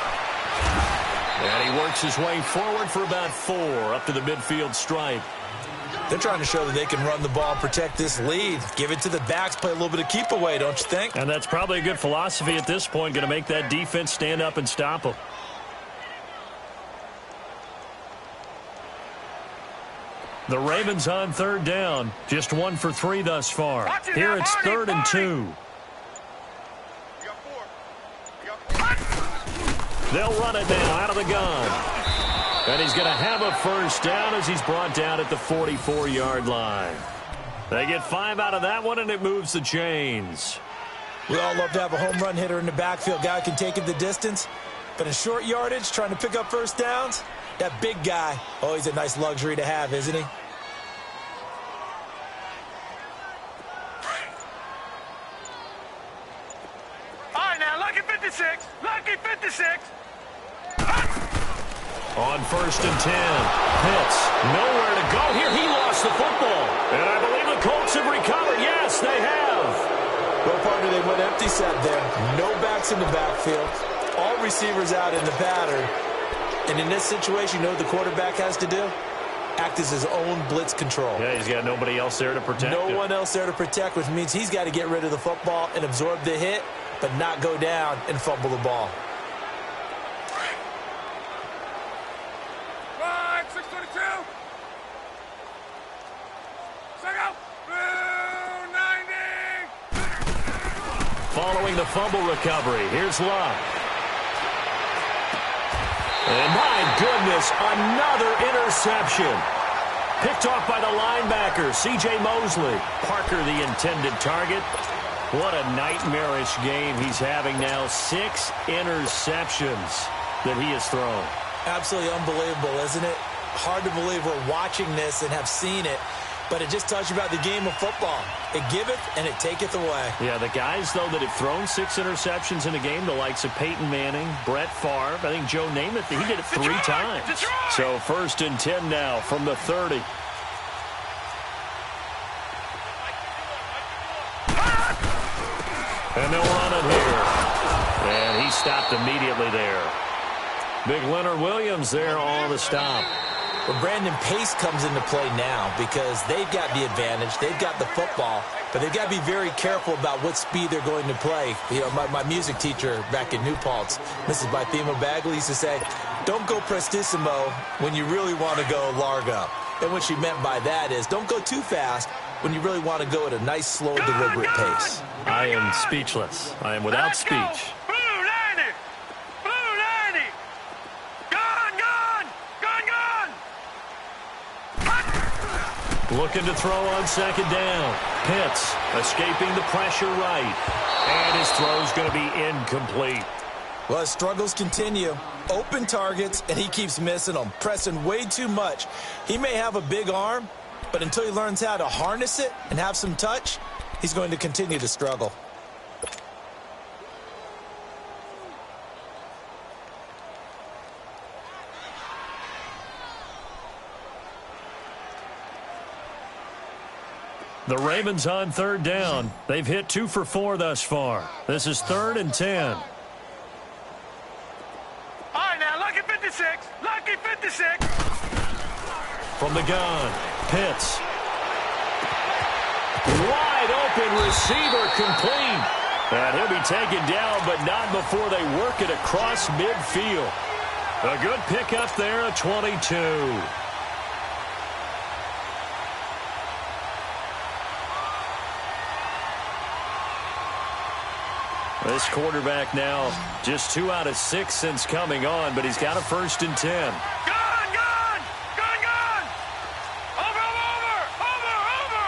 And he works his way forward for about 4 up to the midfield stripe. They're trying to show that they can run the ball and protect this lead. Give it to the backs, play a little bit of keep away, don't you think? And that's probably a good philosophy at this point, going to make that defense stand up and stop them. The Ravens on 3rd down. Just 1 for 3 thus far. Here it's 3rd and 2. They'll run it now out of the gun. And he's going to have a first down as he's brought down at the 44-yard line. They get 5 out of that one, and it moves the chains. We all love to have a home run hitter in the backfield. Guy can take it the distance. But in short yardage, trying to pick up first downs, that big guy, always a nice luxury to have, isn't he? All right, now, lucky 56. Lucky 56. On first and 10, Pitts, nowhere to go here. He lost the football. And I believe the Colts have recovered. Yes, they have. Well, partner, they went empty set there. No backs in the backfield. All receivers out in the pattern. And in this situation, you know what the quarterback has to do? Act as his own blitz control. Yeah, he's got nobody else there to protect him. No one else there to protect, which means he's got to get rid of the football and absorb the hit, but not go down and fumble the ball. Right, 622. Second. 90. Following the fumble recovery, here's Love. And my goodness, another interception. Picked off by the linebacker, C.J. Mosley. Parker, the intended target. What a nightmarish game he's having now. 6 interceptions that he has thrown. Absolutely unbelievable, isn't it? Hard to believe we're watching this and have seen it, but it just tells you about the game of football. It giveth and it taketh away. Yeah, the guys, though, that have thrown 6 interceptions in a game, the likes of Peyton Manning, Brett Favre, I think Joe Namath, he did it 3 times. Detroit! So first and 10 now from the 30. And they'll run it here. And he stopped immediately there. Big Leonard Williams there on the stop. Well, Brandon, pace comes into play now because they've got the advantage. They've got the football, but they've got to be very careful about what speed they're going to play. You know, my music teacher back in New Paltz, Mrs. Bythema Bagley, used to say, don't go prestissimo when you really want to go largo. And what she meant by that is don't go too fast when you really want to go at a nice, slow, deliberate pace. I am speechless. I am without Let's go. speech. Blue 90. Blue 90. Gone, gone. Gone, gone. Looking to throw on second down. Pitts escaping the pressure right. And his throw's going to be incomplete. Well, his struggles continue. Open targets, and he keeps missing them, pressing way too much. He may have a big arm, but until he learns how to harness it and have some touch, he's going to continue to struggle. The Ravens on third down. They've hit 2 for 4 thus far. This is 3rd and 10. All right, now, lucky 56. Lucky 56. From the gun, Pitts. Wide open receiver complete. And he'll be taken down, but not before they work it across midfield. A good pickup there, a 22. This quarterback now just 2 out of 6 since coming on, but he's got a 1st and 10. Gone, gone. Gone, gone. Over, over, over, over.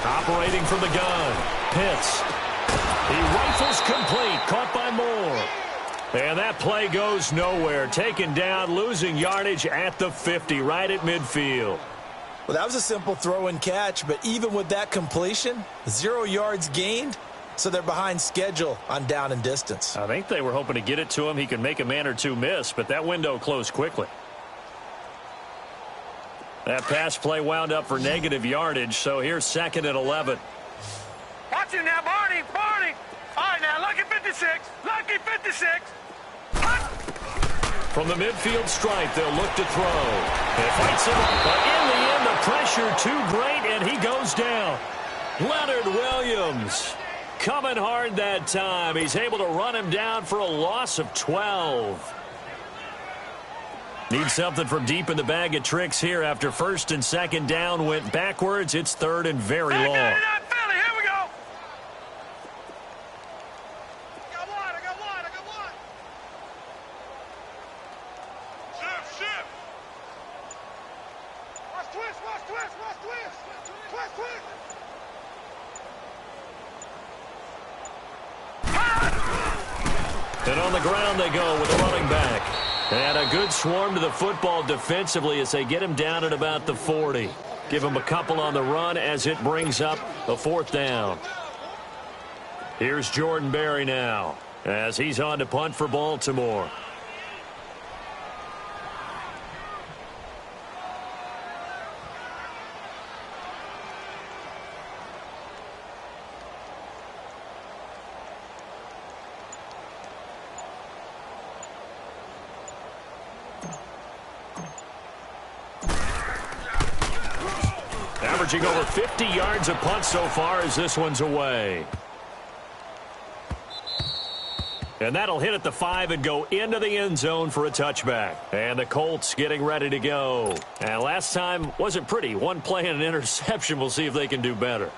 Operating from the gun, Pitts. He rifles complete, caught by Moore. And that play goes nowhere. Taken down, losing yardage at the 50, right at midfield. Well, that was a simple throw and catch, but even with that completion, 0 yards gained, so they're behind schedule on down and distance. I think they were hoping to get it to him. He could make a man or two miss, but that window closed quickly. That pass play wound up for negative yardage, so here's 2nd and 11. Watch him now, Barney, Barney. All right, now, lucky 56. Lucky 56. From the midfield stripe, they'll look to throw. It fights him up, but in the end, the pressure too great, and he goes down. Leonard Williams coming hard that time. He's able to run him down for a loss of 12. Need something from deep in the bag of tricks here after 1st and 2nd down went backwards. It's 3rd and very long. Here we go. I got one. And on the ground they go with the running back. And a good swarm to the football defensively as they get him down at about the 40. Give him a couple on the run as it brings up a 4th down. Here's Jordan Berry now as he's on to punt for Baltimore. Averaging over 50 yards a punt so far as this one's away. And that'll hit at the 5 and go into the end zone for a touchback. And the Colts getting ready to go. And last time wasn't pretty. One play and an interception. We'll see if they can do better.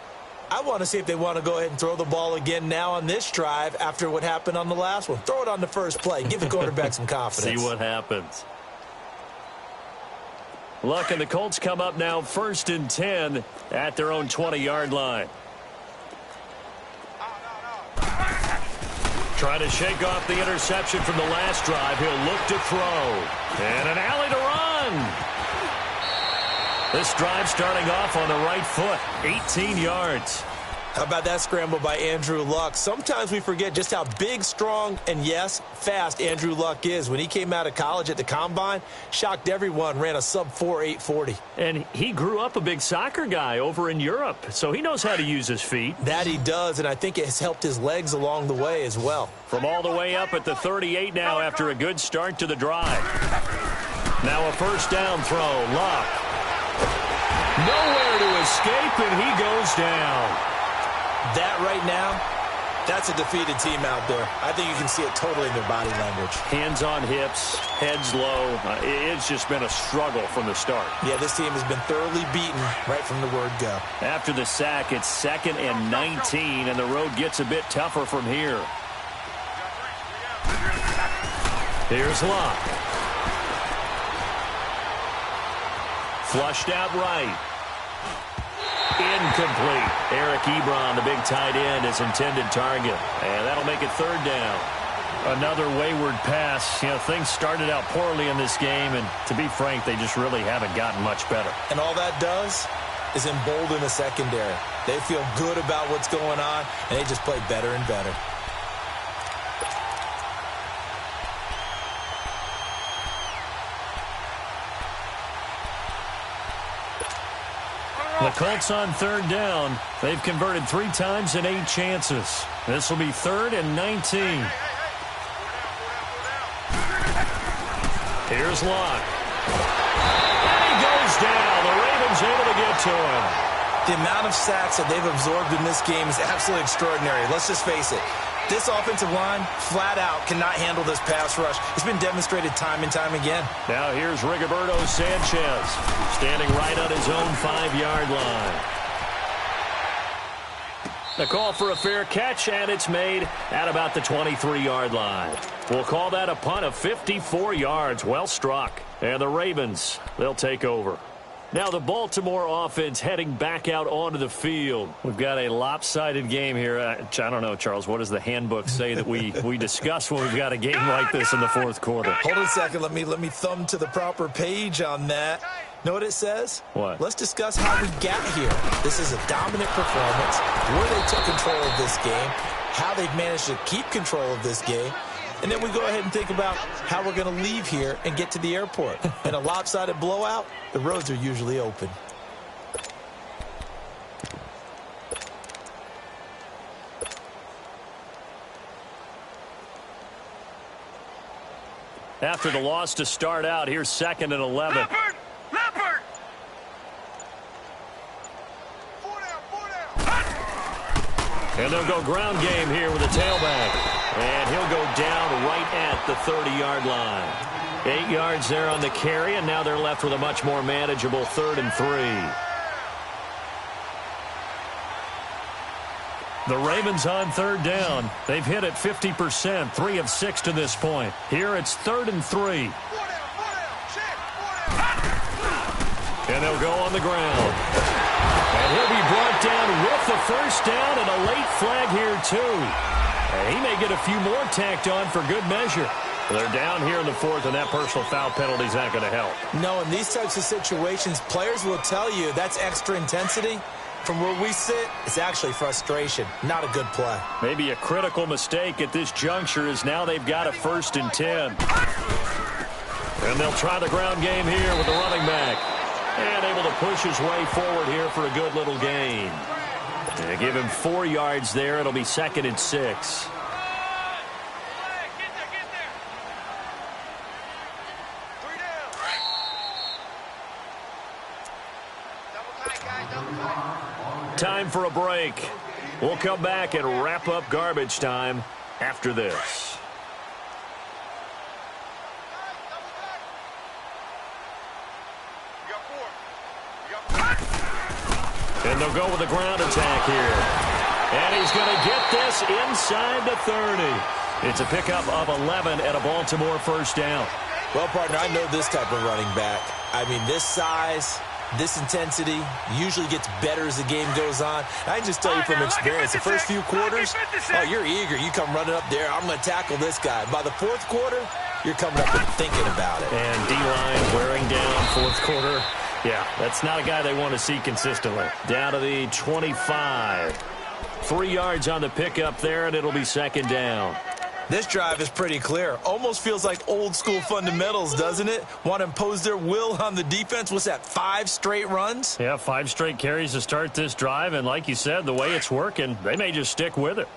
I want to see if they want to go ahead and throw the ball again now on this drive after what happened on the last one. Throw it on the first play. Give the quarterback some confidence. See what happens. Look, and the Colts come up now 1st and 10 at their own 20-yard line. Trying to shake off the interception from the last drive. He'll look to throw. And an alley to run. This drive starting off on the right foot. 18 yards. How about that scramble by Andrew Luck? Sometimes we forget just how big, strong, and, yes, fast Andrew Luck is. When he came out of college at the Combine, shocked everyone, ran a sub-4 840. And he grew up a big soccer guy over in Europe, so he knows how to use his feet. That he does, and I think it has helped his legs along the way as well. From all the way up at the 38 now after a good start to the drive. Now a 1st down throw. Luck. Nowhere to escape, and he goes down. That right now, that's a defeated team out there. I think you can see it totally in their body language. Hands on hips, heads low. It's just been a struggle from the start. Yeah, this team has been thoroughly beaten right from the word go. After the sack, it's 2nd and 19, and the road gets a bit tougher from here. Here's Luck. Flushed out right. Incomplete. Eric Ebron, the big tight end, is intended target. And that'll make it 3rd down. Another wayward pass. You know, things started out poorly in this game, and to be frank, they just really haven't gotten much better. And all that does is embolden the secondary. They feel good about what's going on, and they just play better and better. The Colts on 3rd down. They've converted 3 times in 8 chances. This will be 3rd and 19. Here's Luck. And he goes down. The Ravens able to get to him. The amount of sacks that they've absorbed in this game is absolutely extraordinary. Let's just face it. This offensive line, flat out, cannot handle this pass rush. It's been demonstrated time and time again. Now here's Rigoberto Sanchez, standing right on his own 5-yard line. The call for a fair catch, and it's made at about the 23-yard line. We'll call that a punt of 54 yards. Well struck. And the Ravens, they'll take over. Now the Baltimore offense heading back out onto the field. We've got a lopsided game here. I don't know, Charles, what does the handbook say that we discuss when we've got a game like this in the 4th quarter? Hold on a second. Let me thumb to the proper page on that. Know what it says? What? Let's discuss how we got here. This is a dominant performance, where they took control of this game, how they've managed to keep control of this game, and then we go ahead and think about how we're going to leave here and get to the airport. In a lopsided blowout, the roads are usually open. After the loss to start out, here's 2nd and 11. Leopard! Leopard! And they'll go ground game here with a tailback. And he'll go down right at the 30-yard line. 8 yards there on the carry, and now they're left with a much more manageable 3rd and 3. The Ravens on 3rd down. They've hit it 50%, 3 of 6 to this point. Here it's 3rd and 3. And they'll go on the ground. And he'll be brought down with the first down and a late flag here, too. And he may get a few more tacked on for good measure. They're down here in the fourth, and that personal foul penalty is not going to help. No, in these types of situations, players will tell you that's extra intensity. From where we sit, it's actually frustration, not a good play. Maybe a critical mistake at this juncture is now they've got a 1st and 10. And they'll try the ground game here with the running back. And able to push his way forward here for a good little gain. And give him 4 yards there. It'll be 2nd and 6. Time for a break. We'll come back and wrap up garbage time after this. And they'll go with a ground attack here. And he's going to get this inside the 30. It's a pickup of 11 and a Baltimore first down. Well, partner, I know this type of running back. I mean, this size, this intensity usually gets better as the game goes on. I can just tell you from experience, the first few quarters, oh, you're eager. You come running up there, I'm going to tackle this guy. By the 4th quarter, you're coming up and thinking about it. And D-line wearing down 4th quarter. Yeah, that's not a guy they want to see consistently. Down to the 25. 3 yards on the pickup there, and it'll be 2nd down. This drive is pretty clear. Almost feels like old school fundamentals, doesn't it? Want to impose their will on the defense. What's that, 5 straight runs? Yeah, 5 straight carries to start this drive. And like you said, the way it's working, they may just stick with it.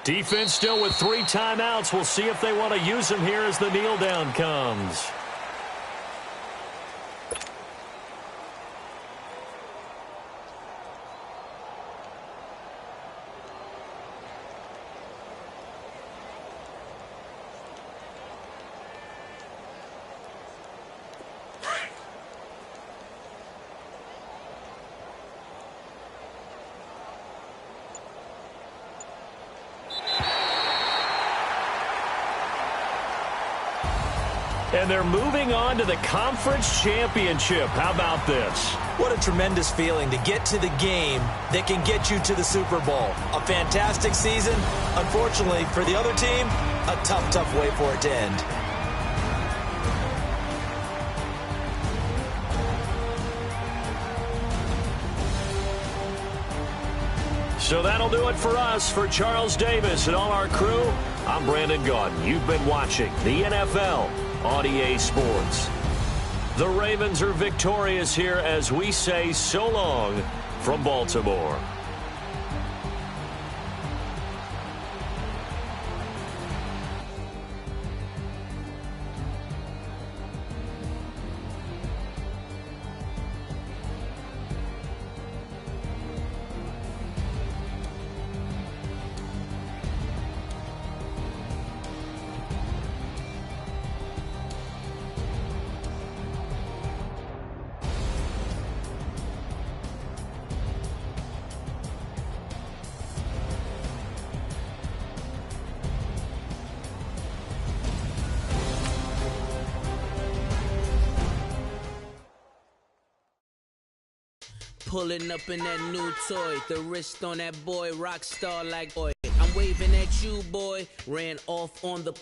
Defense still with 3 timeouts. We'll see if they want to use them here as the kneel down comes. And they're moving on to the conference championship. How about this? What a tremendous feeling to get to the game that can get you to the Super Bowl. A fantastic season. Unfortunately, for the other team, a tough, tough way for it to end. So that'll do it for us. For Charles Davis and all our crew, I'm Brandon Gaudin. You've been watching the NFL on EA Sports. The Ravens are victorious here as we say so long from Baltimore. Pulling up in that new toy, the wrist on that boy, rock star like boy. I'm waving at you, boy. Ran off on the